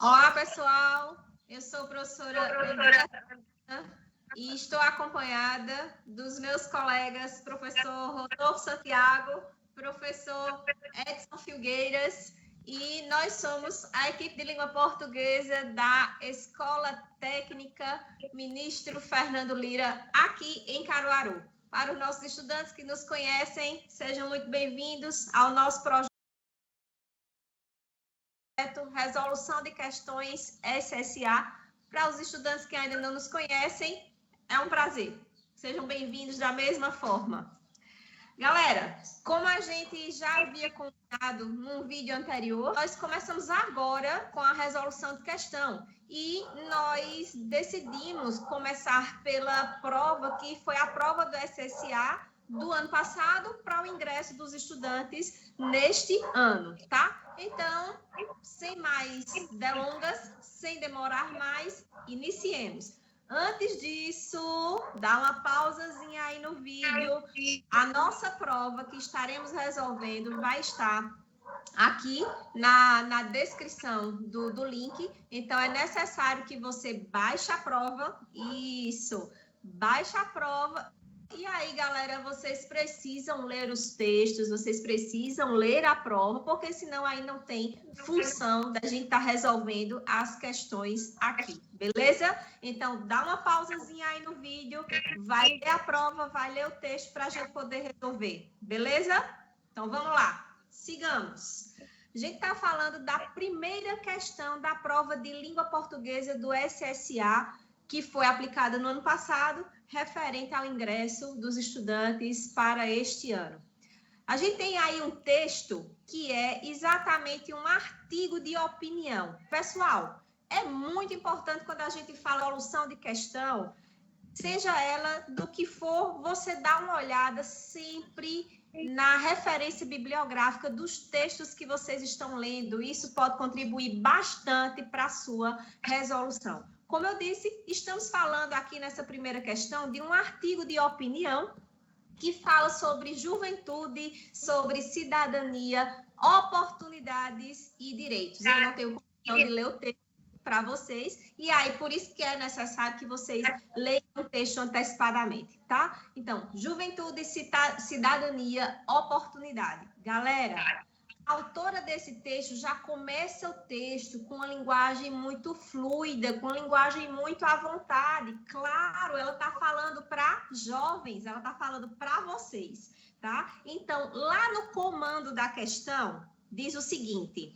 Olá, pessoal. Eu sou a professora Ana e estou acompanhada dos meus colegas, professor Rodolfo Santiago, professor Edson Filgueiras, e nós somos a equipe de língua portuguesa da Escola Técnica Ministro Fernando Lira, aqui em Caruaru. Para os nossos estudantes que nos conhecem, sejam muito bem-vindos ao nosso projeto Resolução de Questões SSA. Para os estudantes que ainda não nos conhecem, é um prazer. Sejam bem-vindos da mesma forma. Galera, como a gente já havia contado num vídeo anterior, nós começamos agora com a resolução de questão e nós decidimos começar pela prova que foi a prova do SSA do ano passado para o ingresso dos estudantes neste ano, tá? Então, sem mais delongas, sem demorar mais, iniciemos. Antes disso, dá uma pausazinha aí no vídeo. A nossa prova que estaremos resolvendo vai estar aqui na descrição do link. Então, é necessário que você baixe a prova. Isso, baixe a prova. E aí, galera, vocês precisam ler os textos, vocês precisam ler a prova, porque senão aí não tem função da gente estar resolvendo as questões aqui, beleza? Então, dá uma pausazinha aí no vídeo, vai ler a prova, vai ler o texto para a gente poder resolver, beleza? Então, vamos lá, sigamos. A gente está falando da primeira questão da prova de língua portuguesa do SSA, que foi aplicada no ano passado, referente ao ingresso dos estudantes para este ano. A gente tem aí um texto que é exatamente um artigo de opinião. Pessoal, é muito importante quando a gente fala solução de questão, seja ela do que for, você dá uma olhada sempre na referência bibliográfica dos textos que vocês estão lendo. Isso pode contribuir bastante para a sua resolução. Como eu disse, estamos falando aqui nessa primeira questão de um artigo de opinião que fala sobre juventude, sobre cidadania, oportunidades e direitos. Eu não tenho condição de ler o texto para vocês, e aí por isso que é necessário que vocês leiam o texto antecipadamente, tá? Então, juventude, cidadania, oportunidade. Galera, a autora desse texto já começa o texto com uma linguagem muito fluida, com uma linguagem muito à vontade. Claro, ela está falando para jovens, ela está falando para vocês, tá? Então, lá no comando da questão, diz o seguinte: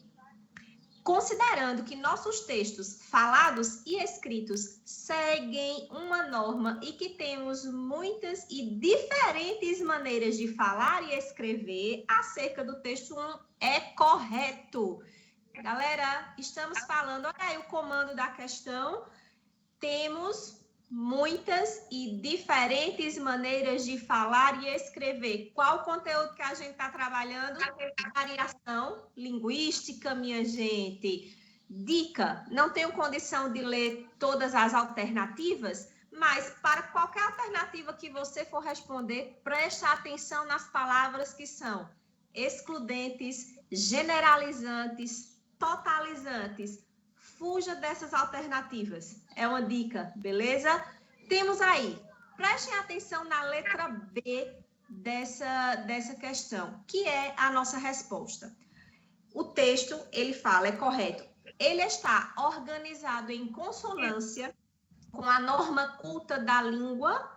considerando que nossos textos falados e escritos seguem uma norma e que temos muitas e diferentes maneiras de falar e escrever acerca do texto 1, é correto. Galera, estamos falando, olha aí o comando da questão, temos muitas e diferentes maneiras de falar e escrever. Qual o conteúdo que a gente está trabalhando? Variação linguística, minha gente. Dica, não tenho condição de ler todas as alternativas, mas para qualquer alternativa que você for responder, preste atenção nas palavras que são excludentes, generalizantes, totalizantes. Fuja dessas alternativas. É uma dica, beleza? Temos aí, prestem atenção na letra B dessa questão, que é a nossa resposta. O texto, ele fala, é correto. Ele está organizado em consonância com a norma culta da língua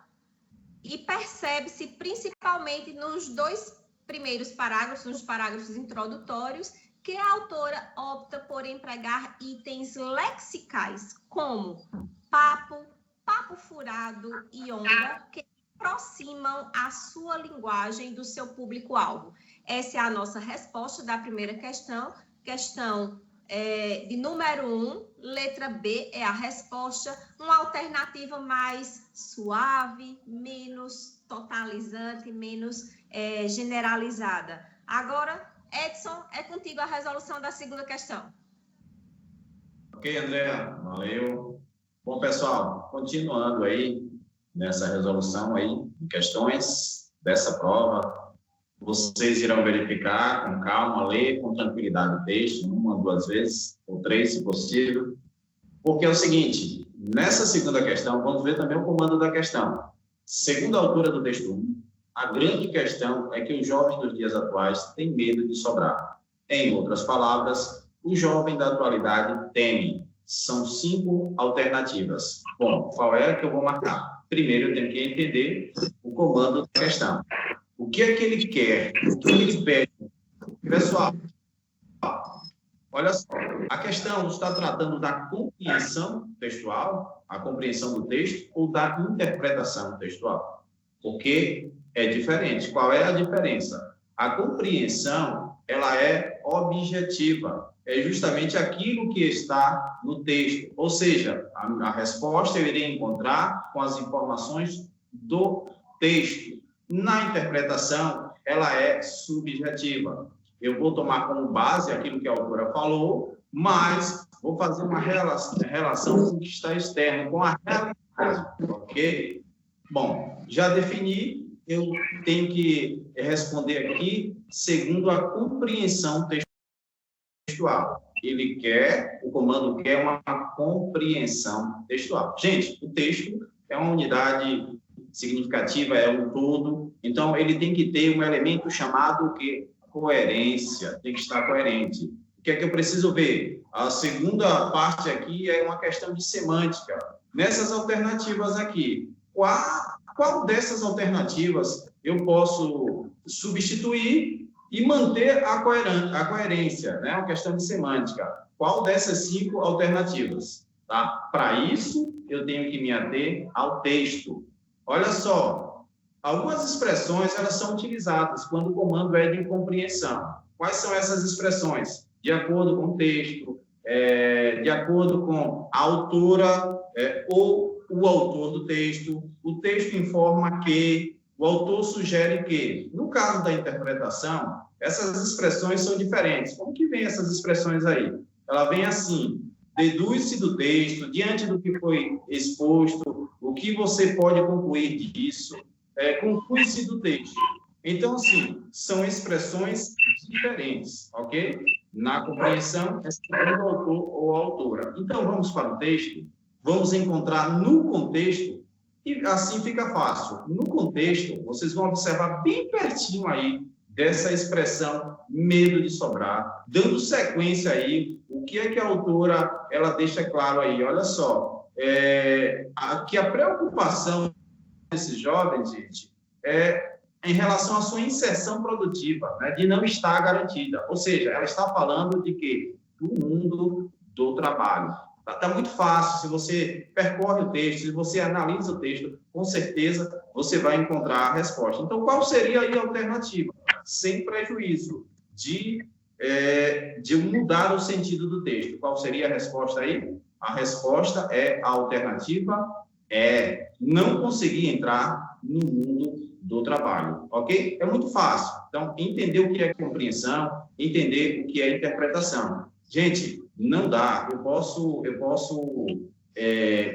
e percebe-se principalmente nos dois primeiros parágrafos, nos parágrafos introdutórios, que a autora opta por empregar itens lexicais como papo, papo furado e onda, que aproximam a sua linguagem do seu público-alvo. Essa é a nossa resposta da primeira questão. Questão de número 1, letra B é a resposta, uma alternativa mais suave, menos totalizante, menos generalizada. Agora, Edson, é contigo a resolução da segunda questão. Ok, Andréa, valeu. Bom, pessoal, continuando aí nessa resolução aí de questões dessa prova, vocês irão verificar com calma, ler com tranquilidade o texto, 1, 2 vezes, ou 3, se possível, porque é o seguinte, nessa segunda questão, vamos ver também o comando da questão. Segundo a autora do texto 1, a grande questão é que os jovens dos dias atuais têm medo de sobrar. Em outras palavras, o jovem da atualidade teme. São 5 alternativas. Bom, qual é a que eu vou marcar? Primeiro, eu tenho que entender o comando da questão. O que é que ele quer? O que ele pede? Pessoal, olha só, a questão está tratando da compreensão textual, a compreensão do texto, ou da interpretação textual? Porque é diferente. Qual é a diferença? A compreensão, ela é objetiva. É justamente aquilo que está no texto. Ou seja, a resposta eu irei encontrar com as informações do texto. Na interpretação, ela é subjetiva. Eu vou tomar como base aquilo que a autora falou, mas vou fazer uma relação com o que está externo, com a realidade, ok? Bom, já defini, eu tenho que responder aqui segundo a compreensão textual. Ele quer, o comando quer uma compreensão textual. Gente, o texto é uma unidade significativa, é um todo, então ele tem que ter um elemento chamado o quê? Coerência, tem que estar coerente. O que é que eu preciso ver? A segunda parte aqui é uma questão de semântica. Nessas alternativas aqui, qual dessas alternativas eu posso substituir e manter a coerência, né? Uma questão de semântica. Qual dessas 5 alternativas? Tá? Para isso, eu tenho que me ater ao texto. Olha só, algumas expressões elas são utilizadas quando o comando é de compreensão. Quais são essas expressões? De acordo com o texto, de acordo com a autora ou o autor do texto, o texto informa que, o autor sugere que. No caso da interpretação, essas expressões são diferentes. Como que vem essas expressões aí? Ela vem assim: deduz-se do texto, diante do que foi exposto, o que você pode concluir disso, conclui-se do texto. Então, assim, são expressões diferentes, ok? Na compreensão, é segundo o autor ou a autora. Então, vamos para o texto, vamos encontrar no contexto, e assim fica fácil. No contexto, vocês vão observar bem pertinho aí dessa expressão medo de sobrar, dando sequência aí, o que é que a autora ela deixa claro aí? Olha só, que a preocupação desses jovens, gente, é em relação à sua inserção produtiva, né, de não estar garantida. Ou seja, ela está falando de quê? Do mundo do trabalho. Está muito fácil, se você percorre o texto, se você analisa o texto, com certeza você vai encontrar a resposta. Então, qual seria aí a alternativa? Sem prejuízo de mudar o sentido do texto. Qual seria a resposta aí? A resposta é a alternativa não conseguir entrar no mundo do trabalho, ok? É muito fácil. Então, entender o que é compreensão, entender o que é interpretação. Gente, não dá. Eu posso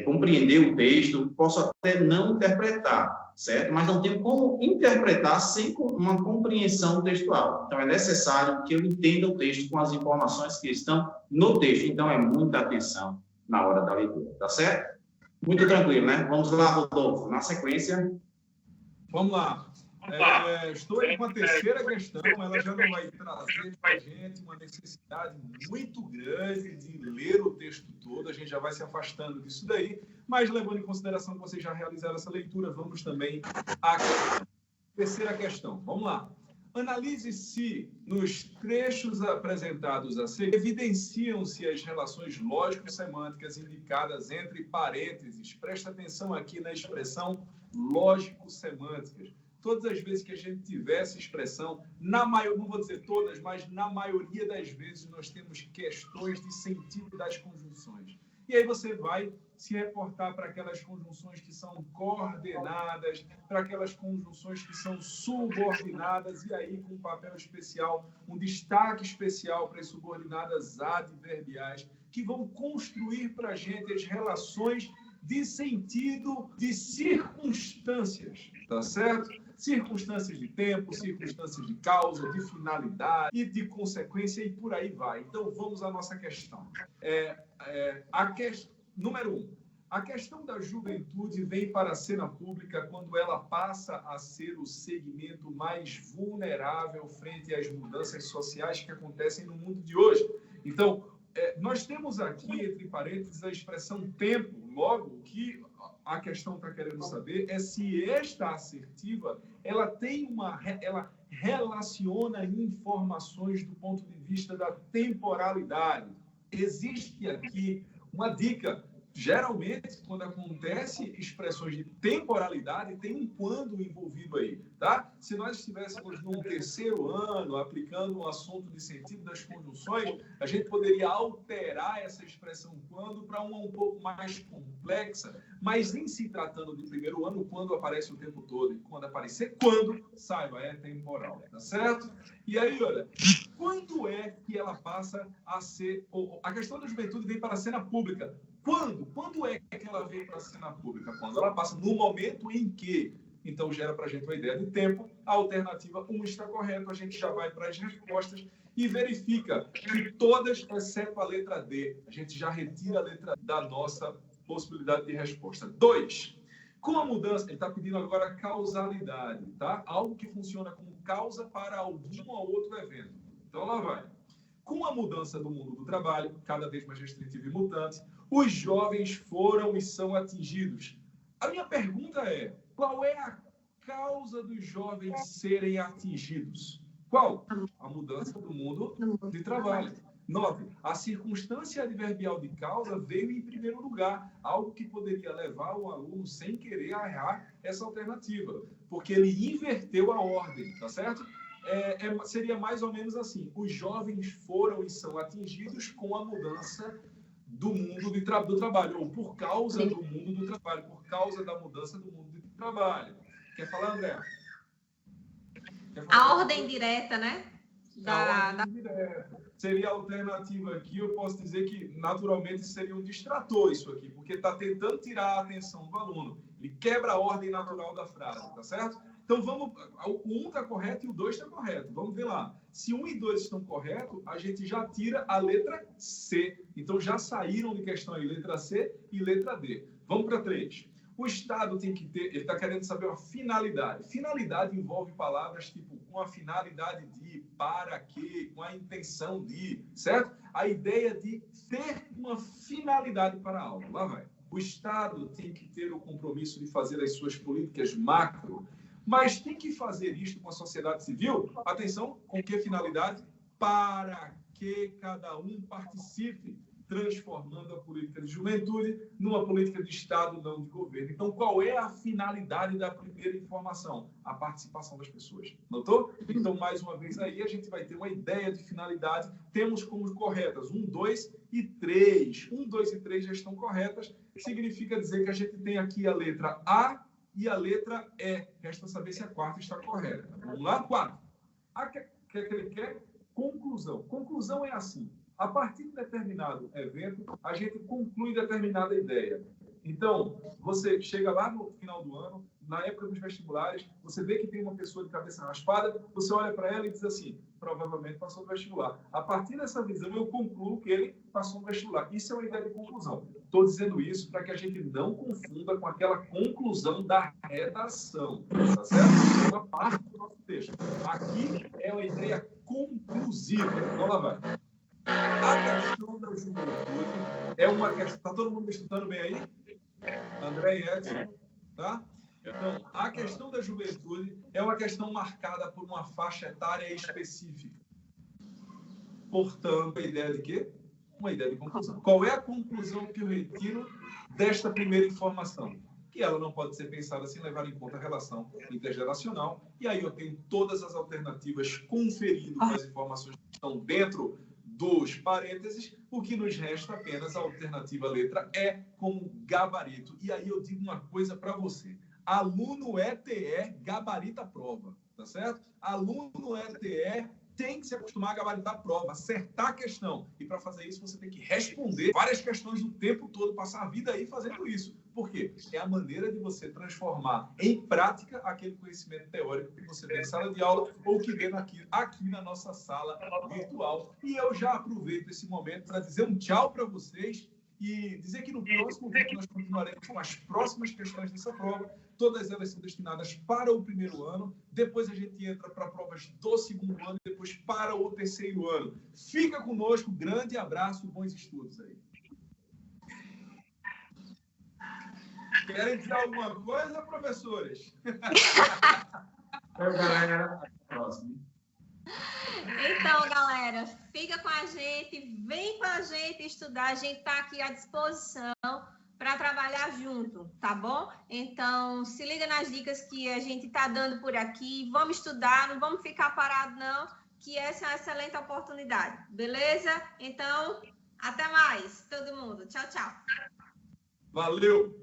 compreender o texto, posso até não interpretar, certo? Mas não tenho como interpretar sem uma compreensão textual. Então, é necessário que eu entenda o texto com as informações que estão no texto. Então, é muita atenção na hora da leitura, tá certo? Muito tranquilo, né? Vamos lá, Rodolfo. Na sequência... Vamos lá. Estou aí com a terceira questão. Ela já não vai trazer para a gente uma necessidade muito grande de ler o texto todo. A gente já vai se afastando disso daí. Mas, levando em consideração que vocês já realizaram essa leitura, vamos também à terceira questão. Vamos lá. Analise se, nos trechos apresentados a seguir, evidenciam-se as relações lógico-semânticas indicadas entre parênteses. Presta atenção aqui na expressão lógico-semânticas. Todas as vezes que a gente tiver essa expressão, não vou dizer todas, mas na maioria das vezes nós temos questões de sentido das conjunções. E aí você vai se reportar para aquelas conjunções que são coordenadas, para aquelas conjunções que são subordinadas, e aí com um papel especial, um destaque especial para as subordinadas adverbiais, que vão construir para a gente as relações de sentido de circunstâncias, tá certo? circunstâncias de tempo, circunstâncias de causa, de finalidade e de consequência, e por aí vai. Então, vamos à nossa questão. Número 1. A questão da juventude vem para a cena pública quando ela passa a ser o segmento mais vulnerável frente às mudanças sociais que acontecem no mundo de hoje. Então, nós temos aqui, entre parênteses, a expressão tempo. Logo, o que a questão está querendo saber é se esta assertiva ela relaciona informações do ponto de vista da temporalidade. Existe aqui uma dica. Geralmente, quando acontece expressões de temporalidade, tem um quando envolvido aí, tá? Se nós estivéssemos num terceiro ano, aplicando um assunto de sentido das conjunções, a gente poderia alterar essa expressão quando para uma um pouco mais complexa, mas em se tratando de primeiro ano, quando aparece o tempo todo, e quando aparecer quando, saiba, é temporal, tá certo? E aí, olha, quando é que ela passa a ser... A questão da juventude vem para a cena pública. Quando? Quando é que ela vem para a cena pública? Quando ela passa no momento em que. Então, gera para a gente uma ideia de tempo. A alternativa 1 está correta. A gente já vai para as respostas e verifica que todas, exceto a letra D, a gente já retira a letra da nossa possibilidade de resposta. 2. Com a mudança, ele está pedindo agora causalidade, tá? Algo que funciona como causa para algum ou outro evento. Então, lá vai. Com a mudança do mundo do trabalho, cada vez mais restritivo e mutante, os jovens foram e são atingidos. A minha pergunta é, qual é a causa dos jovens serem atingidos? Qual? A mudança do mundo de trabalho. 9. A circunstância adverbial de causa veio em primeiro lugar, algo que poderia levar o aluno, sem querer, a errar essa alternativa, porque ele inverteu a ordem, tá certo? Seria mais ou menos assim, os jovens foram e são atingidos com a mudança do mundo do trabalho, ou por causa do mundo do trabalho, por causa da mudança do mundo do trabalho. Quer falar, André? A ordem direta, né? A ordem direta. Seria a alternativa aqui, eu posso dizer que naturalmente seria um distrator isso aqui, porque está tentando tirar a atenção do aluno. Ele quebra a ordem natural da frase, tá certo? Então, o 1 está correto e o 2 está correto. Vamos ver lá. Se 1 e 2 estão corretos, a gente já tira a letra C. Então, já saíram de questão aí letra C e letra D. Vamos para 3. O Estado tem que ter... Ele está querendo saber uma finalidade. Finalidade envolve palavras tipo com a finalidade de, para que, com a intenção de, certo? A ideia de ter uma finalidade para a aula. Lá vai. O Estado tem que ter o compromisso de fazer as suas políticas macro, mas tem que fazer isto com a sociedade civil, atenção, com que finalidade? Para que cada um participe, transformando a política de juventude numa política de Estado, não de governo. Então, qual é a finalidade da primeira informação? A participação das pessoas. Notou? Então, mais uma vez aí, a gente vai ter uma ideia de finalidade. Temos como corretas 1, 2 e 3. 1, 2 e 3 já estão corretas. Significa dizer que a gente tem aqui a letra A e a letra E. Resta saber se a quarta está correta. Vamos lá? 4. O que ele quer? Conclusão. Conclusão é assim. A partir de determinado evento, a gente conclui determinada ideia. Então, você chega lá no final do ano, na época dos vestibulares, você vê que tem uma pessoa de cabeça raspada, você olha para ela e diz assim, provavelmente passou no vestibular. A partir dessa visão, eu concluo que ele passou no vestibular. Isso é uma ideia de conclusão. Estou dizendo isso para que a gente não confunda com aquela conclusão da redação. Tá certo? É uma parte do nosso texto. Aqui é uma ideia conclusiva. Então, lá vai. A questão da juventude é uma questão... Está todo mundo me escutando bem aí? André e Edson, tá? Então, a questão da juventude é uma questão marcada por uma faixa etária específica. Portanto, a ideia de quê? Uma ideia de conclusão. Qual é a conclusão que eu retiro desta primeira informação? Que ela não pode ser pensada sem levar em conta a relação intergeracional. E aí eu tenho todas as alternativas conferindo as informações que estão dentro dos parênteses, o que nos resta apenas a alternativa letra E como gabarito. E aí eu digo uma coisa para você. Aluno ETE gabarita a prova, tá certo? Aluno ETE tem que se acostumar a gabaritar a prova, acertar a questão. E para fazer isso, você tem que responder várias questões o tempo todo, passar a vida aí fazendo isso. Por quê? É a maneira de você transformar em prática aquele conhecimento teórico que você vê em sala de aula ou que vê aqui na nossa sala virtual. E eu já aproveito esse momento para dizer um tchau para vocês e dizer que no próximo vídeo nós continuaremos com as próximas questões dessa prova. Todas elas são destinadas para o primeiro ano, depois a gente entra para provas do segundo ano e depois para o terceiro ano. Fica conosco, grande abraço, bons estudos aí. Querem dizer alguma coisa, professores? Galera, até a próxima. Então, galera, fica com a gente, vem com a gente estudar, a gente está aqui à disposição para trabalhar junto, tá bom? Então, se liga nas dicas que a gente está dando por aqui, vamos estudar, não vamos ficar parados não, que essa é uma excelente oportunidade, beleza? Então, até mais, todo mundo. Tchau, tchau. Valeu!